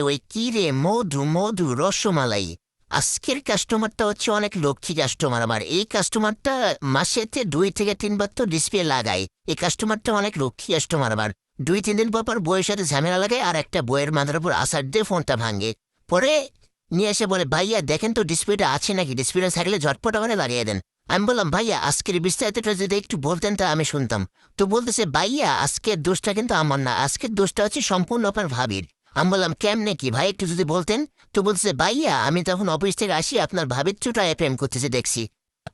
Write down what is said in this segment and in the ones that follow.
ওই কি রে মধু মধু রসমালাই। আজকের কাস্টমারটা হচ্ছে অনেক লক্ষ্মী কাস্টমার আমার। এই কাস্টমারটা মাসেতে 2 থেকে 3 বার তো ডিসপ্লে লাগায়। এই কাস্টমারটা অনেক লক্ষ্মী কাস্টমার আমার। 2-3 দিন পর পর বইয়ের সাথে ঝামেলা লাগায় আর একটা বইয়ের মাথার উপর আসার দিয়ে ফোনটা ভাঙে। পরে নিয়ে এসে বলে, ভাইয়া দেখেন তো ডিসপ্লেটা আছে নাকি, ডিসপ্লেটা থাকলে ঝটপট আমার লাগিয়ে দেন। আমি বললাম, ভাইয়া আজকের বিস্তারিতটা যদি একটু বলতেন তা আমি শুনতাম। তো বলতেছে, ভাইয়া আজকের দোষটা কিন্তু আমার না, আজকের দোষটা হচ্ছে সম্পূর্ণ আপনার ভাবির। আমি বললাম, কেমনে কি ভাই, একটু যদি বলতেন। তো বলছে, ভাইয়া আমি তখন অফিস থেকে আসি আপনার ভাবির চুটায় প্রেম করতেছে দেখছি।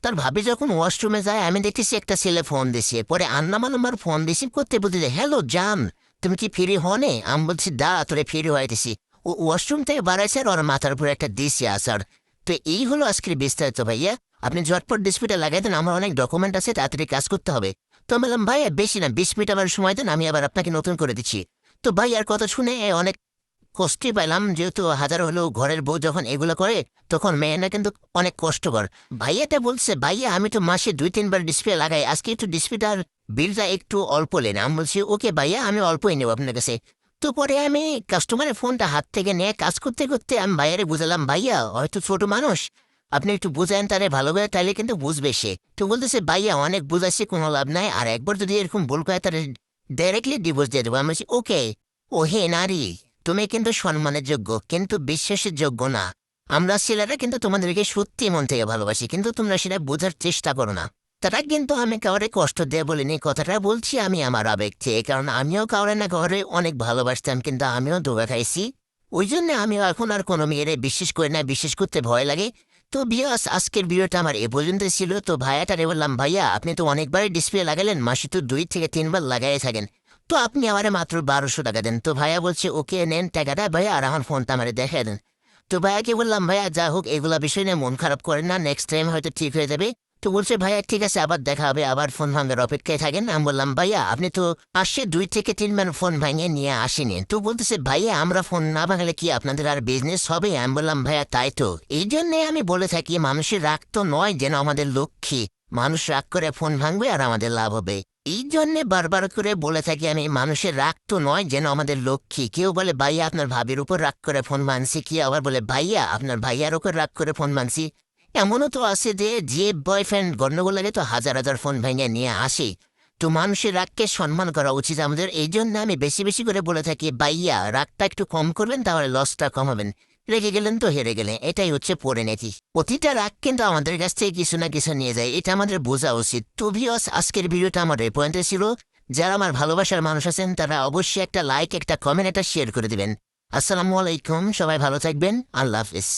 তার ভাবি যখন ওয়াশরুমে যায় আমি দেখতেছি একটা ছেলে ফোন দিছে। পরে আন্নামান আমার ফোন রিসিভ করতে বলতেছে, হ্যালো জান, তুমি কি ফ্রি হনে? আমি বলছি, দাঁড়া তোরে ফ্রি হইতেছি। ও ওয়াশরুম থেকে বাড়াইছে আর ওর মাথার উপরে একটা দিছে আসার। তো এই হলো আজকের বিস্তারিত ভাইয়া। আপনি ঝটপট ডিসপ্লেটা লাগাই দেন, আমার অনেক ডকুমেন্ট আছে, তাড়াতাড়ি কাজ করতে হবে। তো আমি বললাম, ভাইয়া বেশি না 20 মিনিট আমার সময় দেন, আমি আবার আপনাকে নতুন করে দিচ্ছি। তো ভাইয়ার কথা শুনে অনেক কষ্টে পাইলাম, যেহেতু হাজার হলেও ঘরের বউ যখন এগুলো করে তখন মেয়েরা কিন্তু অনেক কষ্টকর। ভাইয়াটা বলছে, ভাইয়া আমি তো মাসে 2-3 বার ডিসপ্লে লাগাই, আজকে একটু ডিসপ্লেটার বিলটা একটু অল্প লেন। আমি বলছি, ওকে ভাইয়া আমি অল্পই নেব আপনার কাছে। তো পরে আমি কাস্টমারের ফোনটা হাত থেকে নিয়ে কাজ করতে করতে আমি ভাইয়ারে বুঝালাম, ভাইয়া হয়তো ছোট মানুষ, আপনি একটু বুঝায়েন তারে ভালোভাবে, তাইলে কিন্তু বুঝবে সে। তো বলতেছে, ভাইয়া অনেক বুঝাচ্ছি কোনো লাভ নাই, আর একবার যদি এরকম ভুল করে তাহলে ডাইরেক্টলি ডিভোর্স দিয়ে দেবো। আমি বলছি, ওকে। ও হে নারী, তুমি কিন্তু সম্মানের যোগ্য কিন্তু বিশ্বাসের যোগ্য না। আমরা ছেলেরা কিন্তু তোমাদেরকে সত্যি মন থেকে ভালোবাসি, কিন্তু তোমরা সেটা বোঝার চেষ্টা করো না। তারা কিন্তু আমি কাউরে কষ্ট দিয়ে বলিনি, কথাটা বলছি আমি আমার আবেগ থেকে, কারণ আমিও কাউরে না কাউরে অনেক ভালোবাসতাম, কিন্তু আমিও ধোকা খাইছি। ওই জন্য আমিও এখন আর কোনো মেয়েরে বিশ্বাস করি না, বিশ্বাস করতে ভয় লাগে। তো বিয়াস আজকের ভিডিওটা আমার এ পর্যন্ত ছিল। তো ভাইয়াটারে বললাম, ভাইয়া আপনি তো অনেকবারই ডিসপ্লে লাগালেন, মাসে তো 2 থেকে 3 বার লাগাই থাকেন, তো আপনি আমারে মাত্র 1200 টাকা দেন। তো ভাইয়া বলছে, ওকে নেন টাকাটা ভাইয়া, আর আমার ফোনটা আমারে দেখা দেন। তো ভাইয়াকে বললাম, ভাইয়া যা হোক এগুলা বিষয় নিয়ে মন খারাপ করেন না, নেক্সট টাইম হয়তো ঠিক হয়ে যাবে। তো বলছে, ভাইয়া ঠিক আছে আবার দেখা হবে, আবার ফোন ভাঙার অপেক্ষায় থাকেন। আমি বললাম, ভাইয়া আপনি তো আসছে 2 থেকে 3 বার ফোন ভাঙিয়ে নিয়ে আসেনি। তো বলতেছে, ভাইয়া আমরা ফোন না ভাঙলে কি আপনাদের আর বিজনেস হবে? আমি বললাম, ভাইয়া তাই তো, এই জন্যে আমি বলে থাকি মানুষের রাগ তো নয় যেন আমাদের লক্ষ্মী, মানুষ রাগ করে ফোন ভাঙবে আর আমাদের লাভ হবে। এই জন্যে বারবার করে বলে থাকি আমি, মানুষের রাগ তো নয় যেন আমাদের লক্ষ্মী। কেউ বলে, ভাইয়া আপনার ভাবির উপর রাগ করে ফোন মানছি, কি আবার বলে, ভাইয়া আপনার ভাইয়ার উপর রাগ করে ফোন মানছি। এমনও তো আছে যে বয়ফ্রেন্ড গণ্ডগোল লাগে তো হাজার হাজার ফোন ভেঙে নিয়ে আসে। তো মানুষের রাগকে সম্মান করা উচিত আমাদের। এই জন্য আমি বেশি বেশি করে বলে থাকি, ভাইয়া রাগটা একটু কম করবেন, তাহলে লসটা কমাবেন। রেগে গেলেন তো হেরে গেলেন, এটাই হচ্ছে পরিণতি। প্রতিটা রাগ কিন্তু আমাদের কাছ থেকে কিছু না কিছু নিয়ে যায়, এটা আমাদের বোঝা উচিত। তো ভিউয়ার্স আজকের ভিডিওটা আমার এই পয়েন্টে ছিল। যারা আমার ভালোবাসার মানুষ আছেন তারা অবশ্যই একটা লাইক, একটা কমেন্ট, একটা শেয়ার করে দিবেন। আসসালামু আলাইকুম, সবাই ভালো থাকবেন, আল্লাহ হাফিজ।